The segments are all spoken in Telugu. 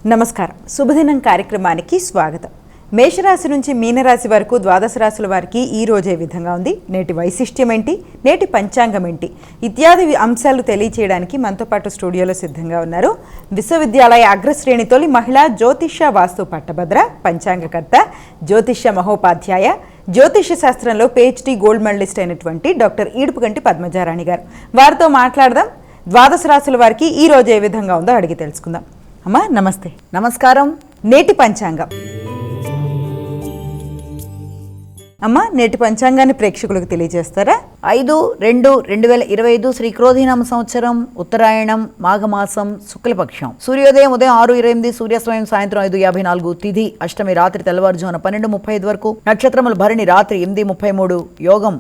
నమస్కారం. శుభదినం కార్యక్రమానికి స్వాగతం. మేషరాశి నుంచి మీనరాశి వరకు ద్వాదశ రాశుల వారికి ఈ రోజే విధంగా ఉంది. నేటి వైశిష్ట్యం ఏంటి, నేటి పంచాంగం ఏంటి ఇత్యాది అంశాలు తెలియచేయడానికి మనతో పాటు స్టూడియోలో సిద్ధంగా ఉన్నారు విశ్వవిద్యాలయ అగ్రశ్రేణి తొలి మహిళా జ్యోతిష్య వాస్తు పట్టభద్ర, పంచాంగకర్త, జ్యోతిష్య మహోపాధ్యాయ, జ్యోతిష్య శాస్త్రంలో PhD గోల్డ్ మెడలిస్ట్ అయినటువంటి డాక్టర్ ఈడుపుగంటి పద్మజారాణి గారు. వారితో మాట్లాడదాం. ద్వాదశ రాశుల వారికి ఈ రోజు ఏ విధంగా ఉందో అడిగి తెలుసుకుందాం. అమ్మా నమస్తే. నమస్కారం. నేటి పంచాంగం. అమ్మా నేటి పంచాంగాన్ని ప్రేక్షకులకు తెలియజేస్తారా? 5/2/2025 శ్రీ క్రోధినామ సంవత్సరం, ఉత్తరాయణం, మాఘమాసం, శుక్లపక్షం. సూర్యోదయం ఉదయం 6:28, సూర్యాస్తమయం సాయంత్రం 5:54, తిథి అష్టమి రాత్రి తెల్లవారుజామున 12:35 వరకు, నక్షత్రములు భరణి రాత్రి 8:33, యోగం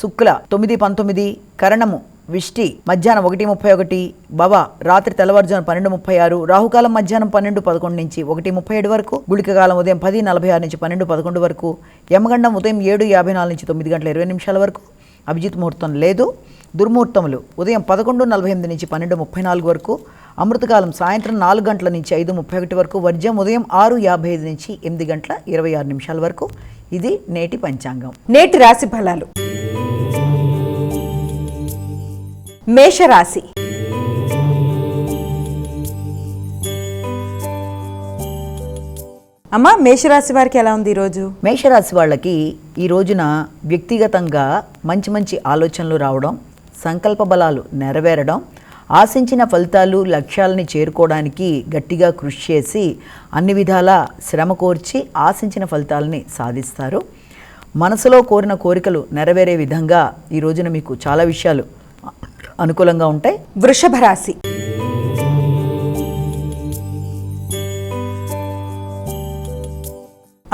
శుక్ల 9:19, కరణము విష్టి మధ్యాహ్నం 1:31, భవ రాత్రి తెల్లవారుజామున 12:36, రాహుకాలం మధ్యాహ్నం 12:11 నుంచి 1:37 వరకు, గుళికకాలం ఉదయం 10:46 నుంచి 12:11 వరకు, యమగండం ఉదయం 7:54 నుంచి 9:20 వరకు, అభిజిత్ ముహూర్తం లేదు. దుర్ముహూర్తములు ఉదయం 11:48 నుంచి 12:34 వరకు, అమృతకాలం సాయంత్రం 4 గంటల నుంచి 5:31 వరకు, వర్జ్యం ఉదయం 6:55 నుంచి 8:26 వరకు. ఇది నేటి పంచాంగం. నేటి రాశి ఫలాలు. మేషరాశి. అమ్మా మేషరాశి వారికి ఎలా ఉంది ఈరోజు? మేషరాశి వాళ్ళకి ఈ రోజున వ్యక్తిగతంగా మంచి మంచి ఆలోచనలు రావడం, సంకల్ప బలాలు నెరవేరడం, ఆశించిన ఫలితాలు లక్ష్యాలని చేరుకోవడానికి గట్టిగా కృషి చేసి అన్ని విధాల శ్రమ కోర్చి ఆశించిన ఫలితాలని సాధిస్తారు. మనసులో కోరిన కోరికలు నెరవేరే విధంగా ఈ రోజున మీకు చాలా విషయాలు అనుకూలంగా ఉంటాయి. వృషభ రాశి.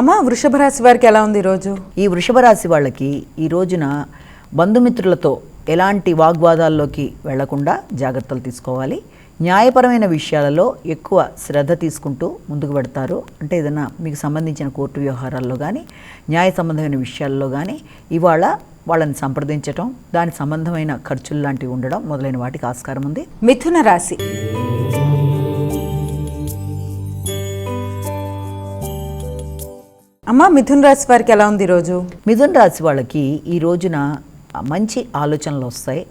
అమ్మా వృషభ రాశి వారికి ఎలా ఉంది ఈరోజు? ఈ వృషభ రాశి వాళ్ళకి ఈ రోజున బంధుమిత్రులతో ఎలాంటి వాగ్వాదాల్లోకి వెళ్లకుండా జాగ్రత్తలు తీసుకోవాలి. న్యాయపరమైన విషయాలలో ఎక్కువ శ్రద్ధ తీసుకుంటూ ముందుకు పెడతారు. అంటే ఏదైనా మీకు సంబంధించిన కోర్టు వ్యవహారాల్లో కానీ, న్యాయ సంబంధమైన విషయాల్లో కానీ ఇవాళ వాళ్ళని సంప్రదించటం, దాని సంబంధమైన ఖర్చులు లాంటివి ఉండడం మొదలైన వాటికి ఆస్కారం ఉంది. మిథున రాశి. అమ్మా మిథున రాశి వారికి ఎలా ఉంది ఈరోజు? మిథున రాశి వాళ్ళకి ఈ రోజున మంచి ఆలోచనలు వస్తాయి.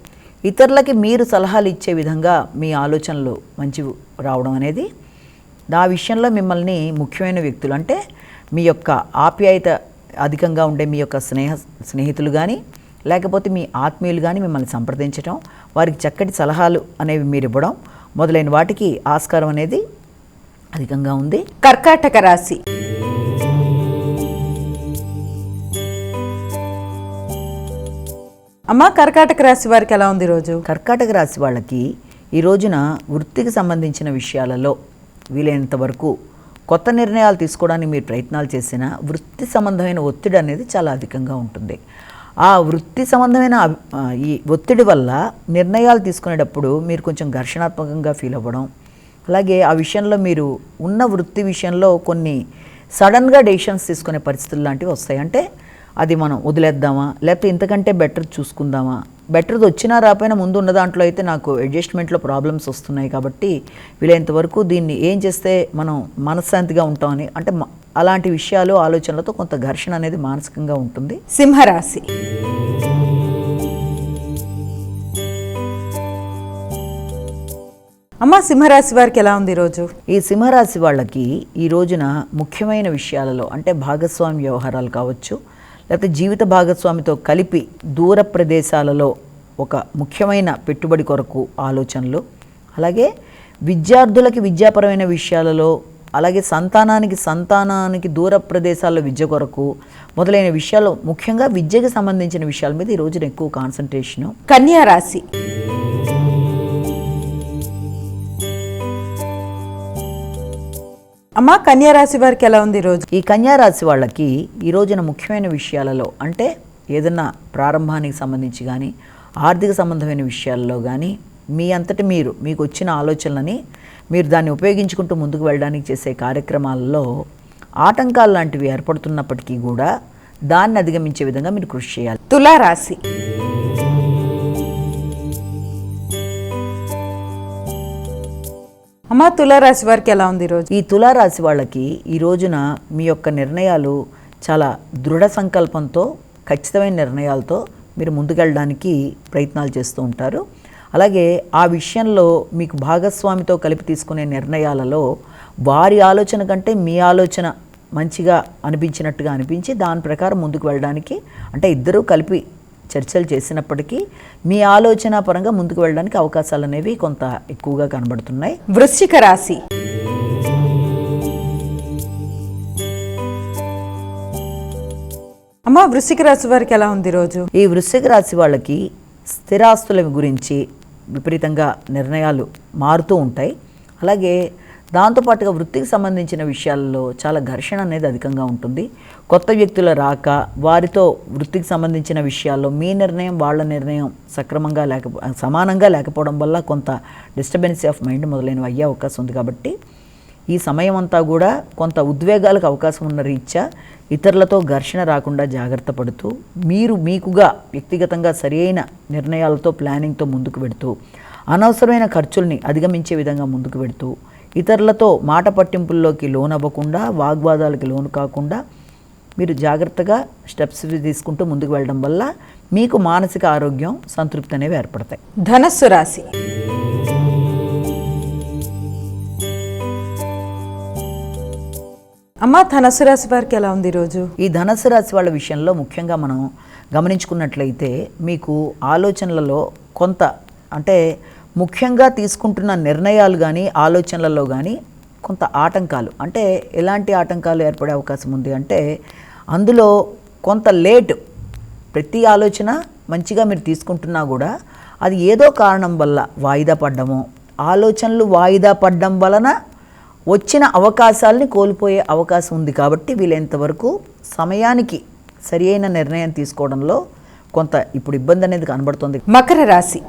ఇతరులకి మీరు సలహాలు ఇచ్చే విధంగా మీ ఆలోచనలు మంచి రావడం అనేది, ఆ విషయంలో మిమ్మల్ని ముఖ్యమైన వ్యక్తులు అంటే మీ యొక్క ఆప్యాయత అధికంగా ఉండే మీ యొక్క స్నేహితులు కానీ లేకపోతే మీ ఆత్మీయులు కానీ మిమ్మల్ని సంప్రదించడం, వారికి చక్కటి సలహాలు అనేవి మీరు ఇవ్వడం మొదలైన వాటికి ఆస్కారం అనేది అధికంగా ఉంది. కర్కాటక రాశి. అమ్మ కర్కాటక రాశి వారికి ఎలా ఉంది ఈరోజు? కర్కాటక రాశి వాళ్ళకి ఈ రోజున వృత్తికి సంబంధించిన విషయాలలో వీలైనంత వరకు కొత్త నిర్ణయాలు తీసుకోవడానికి మీరు ప్రయత్నాలు చేసినా వృత్తి సంబంధమైన ఒత్తిడి అనేది చాలా అధికంగా ఉంటుంది. ఆ వృత్తి సంబంధమైన ఈ ఒత్తిడి వల్ల నిర్ణయాలు తీసుకునేటప్పుడు మీరు కొంచెం ఘర్షణాత్మకంగా ఫీల్ అవ్వడం, అలాగే ఆ విషయంలో మీరు ఉన్న వృత్తి విషయంలో కొన్ని సడన్గా డెసిషన్స్ తీసుకునే పరిస్థితులు లాంటివి వస్తాయి. అంటే అది మనం వదిలేద్దామా, లేకపోతే ఇంతకంటే బెటర్ చూసుకుందామా, బెటర్ది వచ్చినా రాపోయినా ముందు ఉన్న దాంట్లో అయితే నాకు అడ్జస్ట్మెంట్లో ప్రాబ్లమ్స్ వస్తున్నాయి కాబట్టి వీలైనంత వరకు దీన్ని ఏం చేస్తే మనం మనశ్శాంతిగా ఉంటామని, అంటే అలాంటి విషయాలు ఆలోచనలతో కొంత ఘర్షణ అనేది మానసికంగా ఉంటుంది. సింహరాశి. అమ్మ సింహరాశి వారికి ఎలా ఉంది ఈరోజు? ఈ సింహరాశి వాళ్ళకి ఈ రోజున ముఖ్యమైన విషయాలలో అంటే భాగస్వామి వ్యవహారాలు కావచ్చు, లేకపోతే జీవిత భాగస్వామితో కలిపి దూర ప్రదేశాలలో ఒక ముఖ్యమైన పెట్టుబడి కొరకు ఆలోచనలు, అలాగే విద్యార్థులకి విద్యాపరమైన విషయాలలో, అలాగే సంతానానికి దూర ప్రదేశాల్లో విద్య కొరకు మొదలైన విషయాలు, ముఖ్యంగా విద్యకి సంబంధించిన విషయాల మీద ఈ రోజున ఎక్కువ కాన్సన్ట్రేషను. కన్యా రాశి. అమ్మ కన్యా రాశి వారికి ఎలా ఉంది ఈరోజు? ఈ కన్యా రాశి వాళ్ళకి ఈ రోజున ముఖ్యమైన విషయాలలో అంటే ఏదన్నా ప్రారంభానికి సంబంధించి కానీ, ఆర్థిక సంబంధమైన విషయాల్లో కానీ మీ అంతటి మీకు వచ్చిన ఆలోచనలని మీరు దాన్ని ఉపయోగించుకుంటూ ముందుకు వెళ్ళడానికి చేసే కార్యక్రమాలలో ఆటంకాలు లాంటివి ఏర్పడుతున్నప్పటికీ కూడా దాన్ని అధిగమించే విధంగా మీరు కృషి చేయాలి. తులారాశి. అమ్మ తులారాశి వారికి ఎలా ఉంది ఈరోజు? ఈ తులారాశి వాళ్ళకి ఈ రోజున మీ యొక్క నిర్ణయాలు చాలా దృఢ సంకల్పంతో, ఖచ్చితమైన నిర్ణయాలతో మీరు ముందుకెళ్ళడానికి ప్రయత్నాలు చేస్తూ ఉంటారు. అలాగే ఆ విషయంలో మీకు భాగస్వామితో కలిపి తీసుకునే నిర్ణయాలలో వారి ఆలోచన కంటే మీ ఆలోచన మంచిగా అనిపించినట్టుగా అనిపించి దాని ప్రకారం ముందుకు వెళ్ళడానికి, అంటే ఇద్దరూ కలిపి చర్చలు చేసినప్పటికీ మీ ఆలోచన పరంగా ముందుకు వెళ్ళడానికి అవకాశాలు అనేవి కొంత ఎక్కువగా కనబడుతున్నాయి. వృశ్చిక రాశి. అమ్మ వృశ్చిక రాశి వారికి ఎలా ఉంది రోజు? ఈ వృశ్చిక రాశి వాళ్ళకి స్థిరాస్తుల గురించి విపరీతంగా నిర్ణయాలు మారుతూ ఉంటాయి. అలాగే దాంతోపాటుగా వృత్తికి సంబంధించిన విషయాల్లో చాలా ఘర్షణ అనేది అధికంగా ఉంటుంది. కొత్త వ్యక్తుల రాక, వారితో వృత్తికి సంబంధించిన విషయాల్లో మీ నిర్ణయం వాళ్ళ నిర్ణయం సక్రమంగా సమానంగా లేకపోవడం వల్ల కొంత డిస్టర్బెన్స్ ఆఫ్ మైండ్ మొదలైనవి అయ్యే అవకాశం ఉంది. కాబట్టి ఈ సమయం అంతా కూడా కొంత ఉద్వేగాలకు అవకాశం ఉన్న రీత్యా ఇతరులతో ఘర్షణ రాకుండా జాగ్రత్త పడుతూ మీకుగా వ్యక్తిగతంగా సరైన నిర్ణయాలతో ప్లానింగ్తో ముందుకు పెడుతూ అనవసరమైన ఖర్చుల్ని అధిగమించే విధంగా ముందుకు పెడుతూ ఇతరులతో మాట పట్టింపుల్లోకి లోనవ్వకుండా, వాగ్వాదాలకి లోను కాకుండా మీరు జాగ్రత్తగా స్టెప్స్ తీసుకుంటూ ముందుకు వెళ్ళడం వల్ల మీకు మానసిక ఆరోగ్యం, సంతృప్తి అనేవి ఏర్పడతాయి. ధనస్సు రాశి. అమ్మ ధనస్సు రాశి వారికి ఎలా ఉంది ఈరోజు? ఈ ధనస్సు రాశి వాళ్ళ విషయంలో ముఖ్యంగా మనం గమనించుకున్నట్లయితే మీకు ఆలోచనలలో కొంత, అంటే ముఖ్యంగా తీసుకుంటున్న నిర్ణయాలు కానీ ఆలోచనలలో కానీ కొంత ఆటంకాలు, అంటే ఎలాంటి ఆటంకాలు ఏర్పడే అవకాశం ఉంది అంటే అందులో కొంత లేట్, ప్రతి ఆలోచన మంచిగా మీరు తీసుకుంటున్నా కూడా అది ఏదో కారణం వల్ల వాయిదా పడ్డము, ఆలోచనలు వాయిదా పడ్డం వలన వచ్చిన అవకాశాలని కోల్పోయే అవకాశం ఉంది. కాబట్టి వీలైనంతవరకు సమయానికి సరి అయిన నిర్ణయం తీసుకోవడంలో కొంత ఇప్పుడు ఇబ్బంది అనేది కనబడుతుంది. మకర రాశి.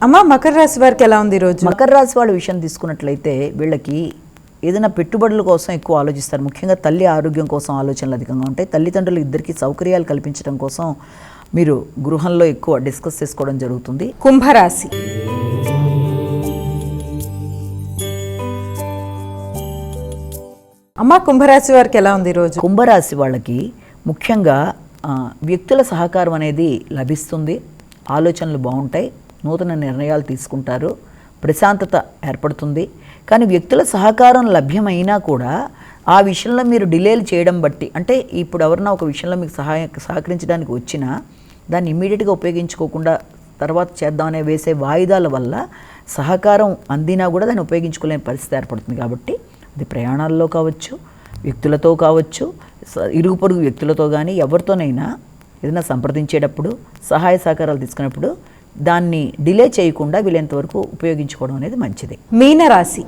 అమ్మ మకర రాశి వారికి ఎలా ఉంది ఈరోజు? మకర రాశి వాళ్ళ విషయం తీసుకున్నట్లయితే వీళ్ళకి ఏదైనా పెట్టుబడుల కోసం ఎక్కువ ఆలోచిస్తారు. ముఖ్యంగా తల్లి ఆరోగ్యం కోసం ఆలోచనలు అధికంగా ఉంటాయి. తల్లిదండ్రులు ఇద్దరికి సౌకర్యాలు కల్పించడం కోసం మీరు గృహంలో ఎక్కువ డిస్కస్ చేసుకోవడం జరుగుతుంది. కుంభరాశి. అమ్మ కుంభరాశి వారికి ఎలా ఉంది ఈరోజు? కుంభరాశి వాళ్ళకి ముఖ్యంగా వ్యక్తుల సహకారం అనేది లభిస్తుంది. ఆలోచనలు బాగుంటాయి, నూతన నిర్ణయాలు తీసుకుంటారు, ప్రశాంతత ఏర్పడుతుంది. కానీ వ్యక్తుల సహకారం లభ్యమైనా కూడా ఆ విషయంలో మీరు డిలేలు చేయడం బట్టి, అంటే ఇప్పుడు ఎవరన్నా ఒక విషయంలో మీకు సహకరించడానికి వచ్చినా దాన్ని ఇమ్మీడియట్గా ఉపయోగించుకోకుండా తర్వాత చేద్దామనే వేసే వాయిదాల వల్ల సహకారం అందినా కూడా దాన్ని ఉపయోగించుకోలేని పరిస్థితి ఏర్పడుతుంది. కాబట్టి అది ప్రయాణాల్లో కావచ్చు, వ్యక్తులతో కావచ్చు, ఇరుగు పొరుగు వ్యక్తులతో కానీ ఎవరితోనైనా ఏదైనా సంప్రదించేటప్పుడు, సహాయ సహకారాలు తీసుకున్నప్పుడు దాన్ని డిలే చేయకుండా వీలైనంతవరకు ఉపయోగించుకోవడం అనేది మంచిది. మీనరాశి.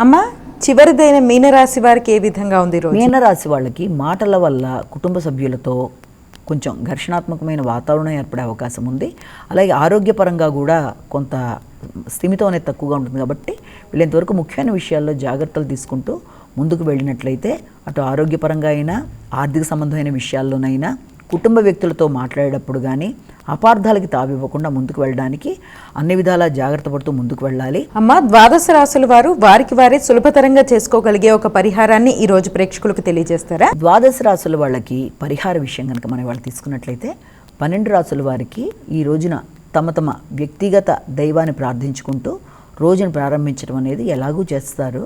అమ్మా చివరిదైన మీనరాశి వారికి ఏ విధంగా ఉంది ఈరోజు? మీనరాశి వాళ్ళకి మాటల వల్ల కుటుంబ సభ్యులతో కొంచెం ఘర్షణాత్మకమైన వాతావరణం ఏర్పడే అవకాశం ఉంది. అలాగే ఆరోగ్యపరంగా కూడా కొంత స్థిమితం అనేది తక్కువగా ఉంటుంది. కాబట్టి వీళ్ళంతవరకు ముఖ్యమైన విషయాల్లో జాగ్రత్తలు తీసుకుంటూ ముందుకు వెళ్ళినట్లయితే అటు ఆరోగ్యపరంగా అయినా, ఆర్థిక సంబంధమైన విషయాల్లోనైనా, కుటుంబ వ్యక్తులతో మాట్లాడేటప్పుడు కానీ అపార్థాలకి తావివ్వకుండా ముందుకు వెళ్ళడానికి అన్ని విధాలా జాగ్రత్త పడుతూ ముందుకు వెళ్ళాలి. అమ్మ ద్వాదశ రాశుల వారు వారికి వారే సులభతరంగా చేసుకోగలిగే ఒక పరిహారాన్ని ఈ రోజు ప్రేక్షకులకు తెలియజేస్తారా? ద్వాదశ రాశుల వాళ్ళకి పరిహార విషయం కనుక మనం వాళ్ళు తీసుకున్నట్లయితే 12 రాశుల వారికి ఈ రోజున తమ తమ వ్యక్తిగత దైవాన్ని ప్రార్థించుకుంటూ రోజును ప్రారంభించడం అనేది ఎలాగూ చేస్తారు.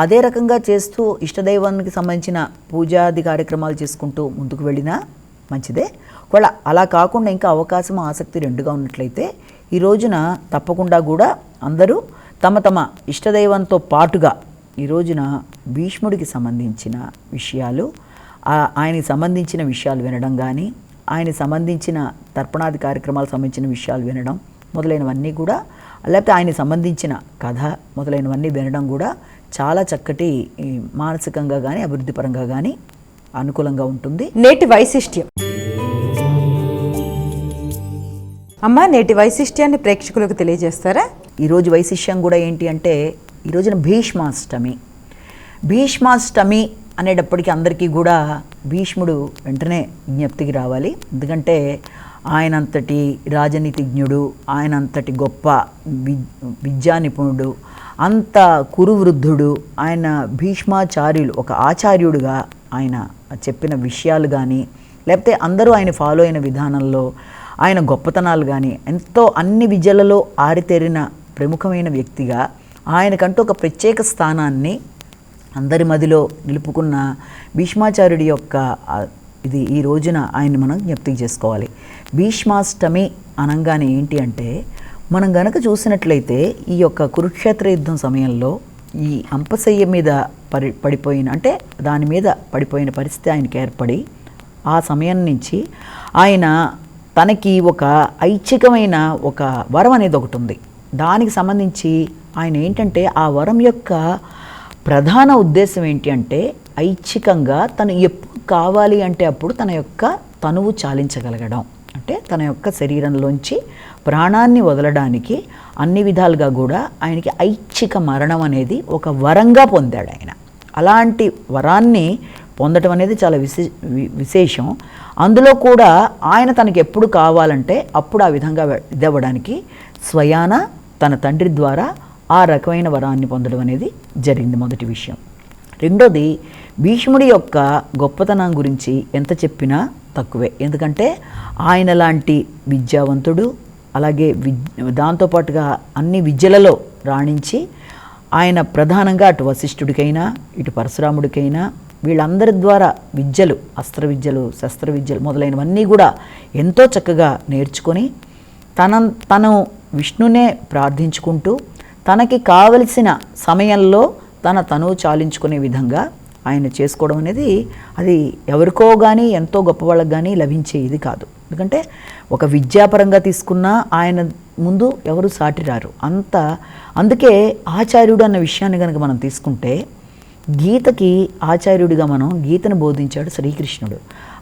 అదే రకంగా చేస్తూ ఇష్టదైవానికి సంబంధించిన పూజాది కార్యక్రమాలు చేసుకుంటూ ముందుకు వెళ్ళినా మంచిదే. ఒకవేళ అలా కాకుండా ఇంకా అవకాశం, ఆసక్తి రెండుగా ఉన్నట్లయితే ఈ రోజున తప్పకుండా కూడా అందరూ తమ తమ ఇష్టదైవంతో పాటుగా ఈ రోజున భీష్ముడికి సంబంధించిన విషయాలు, ఆయనకి సంబంధించిన విషయాలు వినడం కానీ, ఆయనకి సంబంధించిన తర్పణాది కార్యక్రమాలకు సంబంధించిన విషయాలు వినడం మొదలైనవన్నీ కూడా, లేకపోతే ఆయనకి సంబంధించిన కథ మొదలైనవన్నీ వినడం కూడా చాలా చక్కటి మానసికంగా కానీ అభివృద్ధిపరంగా కానీ అనుకూలంగా ఉంటుంది. నేటి వైశిష్ట్యం. అమ్మ నేటి వైశిష్ట్యాన్ని ప్రేక్షకులకు తెలియజేస్తారా? ఈరోజు వైశిష్ట్యం కూడా ఏంటి అంటే ఈ రోజున భీష్మాష్టమి. భీష్మాష్టమి అనేటప్పటికీ అందరికీ కూడా భీష్ముడు వెంటనే విజ్ఞప్తికి రావాలి. ఎందుకంటే ఆయనంతటి రాజనీతిజ్ఞుడు, ఆయనంతటి గొప్ప విద్యా నిపుణుడు, అంత కురువృద్ధుడు, ఆయన భీష్మాచార్యులు ఒక ఆచార్యుడుగా ఆయన చెప్పిన విషయాలు కానీ, లేకపోతే అందరూ ఆయన ఫాలో అయిన విధానంలో ఆయన గొప్పతనాలు కానీ, ఎంతో అన్ని విద్యలలో ఆరితేరిన ప్రముఖమైన వ్యక్తిగా ఆయనకంటూ ఒక ప్రత్యేక స్థానాన్ని అందరి మదిలో నిలుపుకున్న భీష్మాచార్యుడి యొక్క ఇది ఈ రోజున ఆయన్ని మనం జ్ఞప్తికి చేసుకోవాలి. భీష్మాష్టమి అనగానే ఏంటి అంటే, మనం గనక చూసినట్లయితే ఈ యొక్క కురుక్షేత్ర యుద్ధం సమయంలో ఈ అంపశయ్య మీద పడిపోయిన అంటే దాని మీద పడిపోయిన పరిస్థితి ఆయనకి ఏర్పడి, ఆ సమయం నుంచి ఆయన తనకి ఒక ఐచ్ఛికమైన ఒక వరం అనేది ఒకటి ఉంది. దానికి సంబంధించి ఆయన ఏంటంటే ఆ వరం యొక్క ప్రధాన ఉద్దేశం ఏంటి అంటే, ఐచ్ఛికంగా తను ఎప్పుడు కావాలి అంటే అప్పుడు తన యొక్క తనువు చాలించగలగడం, అంటే తన యొక్క శరీరంలోంచి ప్రాణాన్ని వదలడానికి అన్ని విధాలుగా కూడా ఆయనకి ఐచ్ఛిక మరణం అనేది ఒక వరంగా పొందాడు ఆయన. అలాంటి వరాన్ని పొందటం అనేది చాలా విశేషం. అందులో కూడా ఆయన తనకి ఎప్పుడు కావాలంటే అప్పుడు ఆ విధంగా ఇదవ్వడానికి స్వయాన తన తండ్రి ద్వారా ఆ రకమైన వరాన్ని పొందడం అనేది జరిగింది, మొదటి విషయం. రెండోది, భీష్ముడి యొక్క గొప్పతనం గురించి ఎంత చెప్పినా తక్కువే. ఎందుకంటే ఆయన లాంటి విద్యావంతుడు, అలాగే దాంతోపాటుగా అన్ని విద్యలలో రాణించి ఆయన ప్రధానంగా అటు వశిష్ఠుడికైనా ఇటు పరశురాముడికైనా వీళ్ళందరి ద్వారా విద్యలు, అస్త్ర విద్యలు, శస్త్ర విద్యలు మొదలైనవన్నీ కూడా ఎంతో చక్కగా నేర్చుకొని తను విష్ణునే ప్రార్థించుకుంటూ తనకి కావలసిన సమయంలో తను చాలించుకునే విధంగా ఆయన చేసుకోవడం అనేది అది ఎవరికో కానీ ఎంతో గొప్ప వాళ్ళకి కానీ లభించే ఇది కాదు. ఎందుకంటే ఒక విద్యాపరంగా తీసుకున్నా ఆయన ముందు ఎవరు సాటిరారు అంత. అందుకే ఆచార్యుడు అన్న విషయాన్ని కనుక మనం తీసుకుంటే, గీతకి ఆచార్యుడిగా మనం గీతను బోధించాడు శ్రీకృష్ణుడు.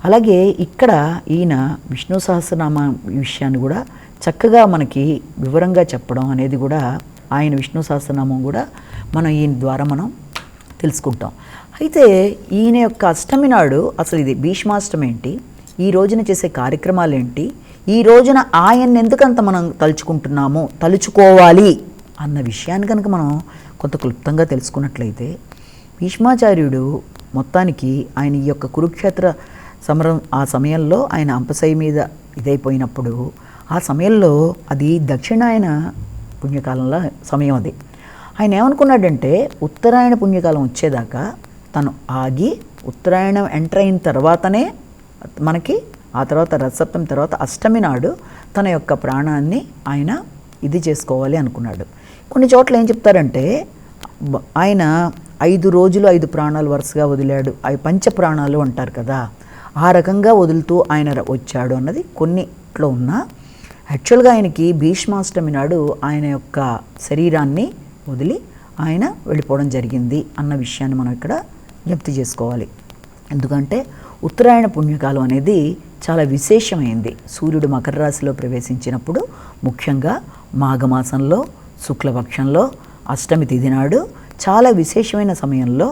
అలాగే ఇక్కడ ఈయన విష్ణు సహస్రనామ విషయాన్ని కూడా చక్కగా మనకి వివరంగా చెప్పడం అనేది కూడా, ఆయన విష్ణు సహస్రనామం కూడా మనం ఈయన ద్వారా మనం తెలుసుకుంటాం. అయితే ఈయన యొక్క అష్టమి నాడు అసలు ఇది భీష్మాష్టమి ఏంటి, ఈ రోజున చేసే కార్యక్రమాలు ఏంటి, ఈ రోజున ఆయన్ని ఎందుకంత మనం తలుచుకోవాలి అన్న విషయాన్ని కనుక మనం కొంత క్లుప్తంగా తెలుసుకున్నట్లయితే, భీష్మాచార్యుడు మొత్తానికి ఆయన ఈ యొక్క కురుక్షేత్ర సమరం ఆ సమయంలో ఆయన అంపశయ్య మీద ఇదైపోయినప్పుడు, ఆ సమయంలో అది దక్షిణాయన పుణ్యకాలంలో సమయం అది. ఆయన ఏమనుకున్నాడంటే, ఉత్తరాయణ పుణ్యకాలం వచ్చేదాకా తను ఆగి ఉత్తరాయణం ఎంటర్ అయిన తర్వాతనే మనకి ఆ తర్వాత రథసప్తమి తర్వాత అష్టమి నాడు తన యొక్క ప్రాణాన్ని ఆయన ఇది చేసుకోవాలి అనుకున్నాడు. కొన్ని చోట్ల ఏం చెప్తారంటే, ఆయన 5 రోజులు 5 ప్రాణాలు వరుసగా వదిలాడు, అవి పంచ ప్రాణాలు అంటారు కదా, ఆ రకంగా వదులుతూ ఆయన వచ్చాడు అన్నది కొన్నిట్లో ఉన్నా, యాక్చువల్గా ఆయనకి భీష్మాష్టమి నాడు ఆయన యొక్క శరీరాన్ని వదిలి ఆయన వెళ్ళిపోవడం జరిగింది అన్న విషయాన్ని మనం ఇక్కడ జ్ఞప్తి చేసుకోవాలి. ఎందుకంటే ఉత్తరాయణ పుణ్యకాలం అనేది చాలా విశేషమైంది. సూర్యుడు మకర రాశిలో ప్రవేశించినప్పుడు, ముఖ్యంగా మాఘమాసంలో శుక్లపక్షంలో అష్టమి తిథి నాడు చాలా విశేషమైన సమయంలో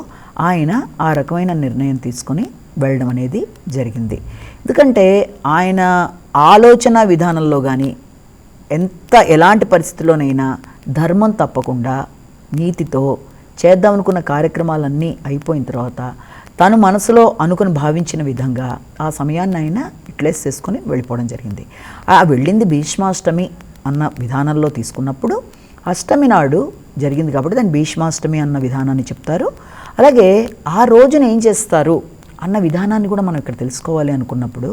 ఆయన ఆ రకమైన నిర్ణయం తీసుకొని వెళ్ళడం అనేది జరిగింది. ఎందుకంటే ఆయన ఆలోచన విధానంలో కానీ ఎలాంటి పరిస్థితుల్లోనైనా ధర్మం తప్పకుండా నీతితో చేద్దామనుకున్న కార్యక్రమాలన్నీ అయిపోయిన తర్వాత తను మనసులో అనుకుని భావించిన విధంగా ఆ సమయాన్ని ఆయన యుటిలైజ్ చేసుకొని వెళ్ళిపోవడం జరిగింది. ఆ వెళ్ళింది భీష్మాష్టమి అన్న విధానంలో తీసుకున్నప్పుడు అష్టమి నాడు జరిగింది కాబట్టి దాన్ని భీష్మాష్టమి అన్న విధానాన్ని చెప్తారు. అలాగే ఆ రోజున ఏం చేస్తారు అన్న విధానాన్ని కూడా మనం ఇక్కడ తెలుసుకోవాలి అనుకున్నప్పుడు,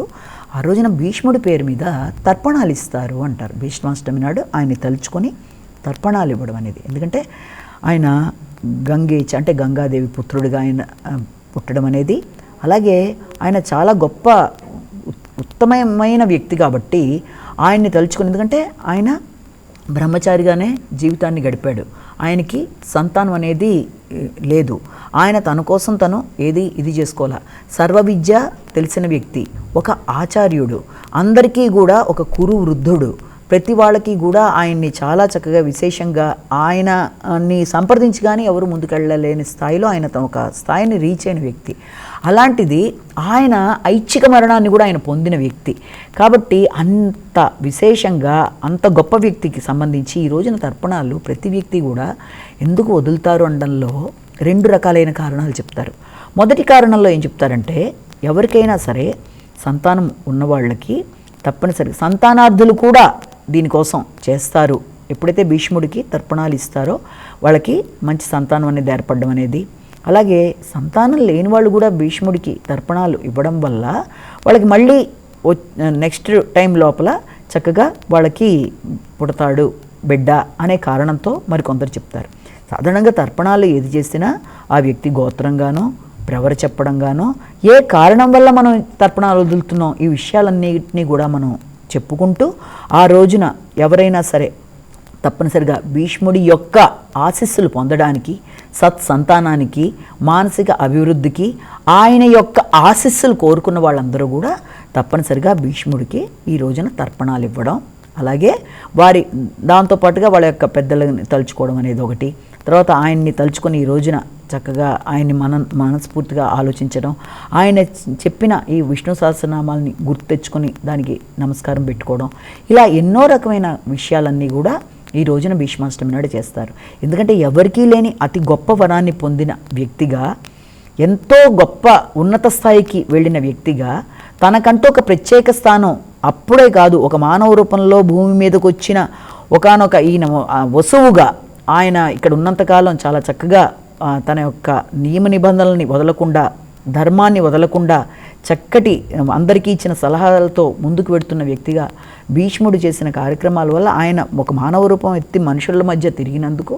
ఆ రోజున భీష్ముడి పేరు మీద తర్పణాలు ఇస్తారు అంటారు. భీష్మాష్టమి నాడు ఆయన్ని తలుచుకొని తర్పణాలు ఇవ్వడం అనేది, ఎందుకంటే ఆయన గంగేచ అంటే గంగాదేవి పుత్రుడిగా ఆయన పుట్టడం అనేది, అలాగే ఆయన చాలా గొప్ప ఉత్తమమైన వ్యక్తి కాబట్టి ఆయన్ని తలుచుకుని, ఎందుకంటే ఆయన బ్రహ్మచారిగానే జీవితాన్ని గడిపాడు, ఆయనకి సంతానం అనేది లేదు, ఆయన తన కోసం తను ఇది చేసుకోవాలా, సర్వ విద్య తెలిసిన వ్యక్తి, ఒక ఆచార్యుడు, అందరికీ కూడా ఒక కురు వృద్ధుడు, ప్రతి వాళ్ళకి కూడా ఆయన్ని చాలా చక్కగా విశేషంగా ఆయనని సంప్రదించి కానీ ఎవరు ముందుకెళ్ళలేని స్థాయిలో ఆయన ఒక స్థాయిని రీచ్ అయిన వ్యక్తి. అలాంటిది ఆయన ఐచ్ఛిక మరణాన్ని కూడా ఆయన పొందిన వ్యక్తి. కాబట్టి అంత విశేషంగా అంత గొప్ప వ్యక్తికి సంబంధించి ఈ రోజున తర్పణాలు ప్రతి వ్యక్తి కూడా ఎందుకు వదులుతారు అనడంలో 2 రకాలైన కారణాలు చెప్తారు. మొదటి కారణంలో ఏం చెప్తారంటే, ఎవరికైనా సరే సంతానం ఉన్నవాళ్ళకి తప్పనిసరిగా సంతానార్థులు కూడా దీనికోసం చేస్తారు. ఎప్పుడైతే భీష్ముడికి తర్పణాలు ఇస్తారో వాళ్ళకి మంచి సంతానం అనేది ఏర్పడడం అనేది, అలాగే సంతానం లేని వాళ్ళు కూడా భీష్ముడికి తర్పణాలు ఇవ్వడం వల్ల వాళ్ళకి మళ్ళీ నెక్స్ట్ టైం లోపల చక్కగా వాళ్ళకి పుడతాడు బిడ్డ అనే కారణంతో మరికొందరు చెప్తారు. సాధారణంగా తర్పణాలు ఏది చేసినా ఆ వ్యక్తి గోత్రంగానో ప్రవర చెప్పడంగానో ఏ కారణం వల్ల మనం తర్పణాలు వదులుతున్నాం ఈ విషయాలన్నిటినీ కూడా మనం చెప్పుకుంటూ ఆ రోజున ఎవరైనా సరే తప్పనిసరిగా భీష్ముడి యొక్క ఆశీస్సులు పొందడానికి, సత్సంతానానికి, మానసిక అభివృద్ధికి ఆయన యొక్క ఆశీస్సులు కోరుకున్న వాళ్ళందరూ కూడా తప్పనిసరిగా భీష్ముడికి ఈ రోజున తర్పణాలు ఇవ్వడం, అలాగే వారి దాంతోపాటుగా వాళ్ళ యొక్క పెద్దలని తలుచుకోవడం అనేది ఒకటి. తర్వాత ఆయన్ని తలుచుకొని ఈ రోజున చక్కగా ఆయన్ని మనస్ఫూర్తిగా ఆలోచించడం, ఆయన చెప్పిన ఈ విష్ణు సహస్రనామాలని గుర్తు తెచ్చుకొని దానికి నమస్కారం పెట్టుకోవడం, ఇలా ఎన్నో రకమైన విషయాలన్నీ కూడా ఈ రోజున భీష్మాష్టమి నాడు చేస్తారు. ఎందుకంటే ఎవరికీ లేని అతి గొప్ప వరాన్ని పొందిన వ్యక్తిగా, ఎంతో గొప్ప ఉన్నత స్థాయికి వెళ్ళిన వ్యక్తిగా, తనకంటూ ఒక ప్రత్యేక స్థానం అప్పుడే కాదు ఒక మానవ రూపంలో భూమి మీదకు వచ్చిన ఒకానొక ఈయన వసువుగా ఆయన ఇక్కడ ఉన్నంతకాలం చాలా చక్కగా తన యొక్క నియమ నిబంధనల్ని వదలకుండా, ధర్మాన్ని వదలకుండా చక్కటి అందరికీ ఇచ్చిన సలహాలతో ముందుకు వెడుతున్న వ్యక్తిగా భీష్ముడు చేసిన కార్యక్రమాల వల్ల ఆయన ఒక మానవ రూపం ఎత్తి మనుషుల మధ్య తిరిగినందుకు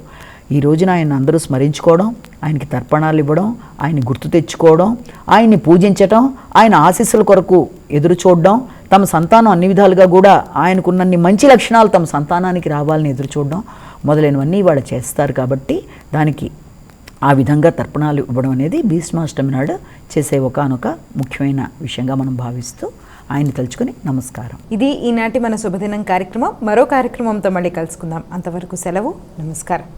ఈ రోజున ఆయన అందరూ స్మరించుకోవడం, ఆయనకి తర్పణాలు ఇవ్వడం, ఆయన్ని గుర్తు తెచ్చుకోవడం, ఆయన్ని పూజించటం, ఆయన ఆశీస్సుల కొరకు ఎదురు చూడడం, తమ సంతానం అన్ని విధాలుగా కూడా ఆయనకున్నన్ని మంచి లక్షణాలు తమ సంతానానికి రావాలని ఎదురు చూడడం మొదలైనవన్నీ వాళ్ళు చేస్తారు. కాబట్టి దానికి ఆ విధంగా తర్పణాలు ఇవ్వడం అనేది భీష్మాష్టమి నాడు చేసే ఒకానొక ముఖ్యమైన విషయంగా మనం భావిస్తూ ఆయన్ని తలుచుకొని నమస్కారం. ఇది ఈనాటి మన శుభదినం కార్యక్రమం. మరో కార్యక్రమంతో మళ్ళీ కలుసుకుందాం. అంతవరకు సెలవు. నమస్కారం.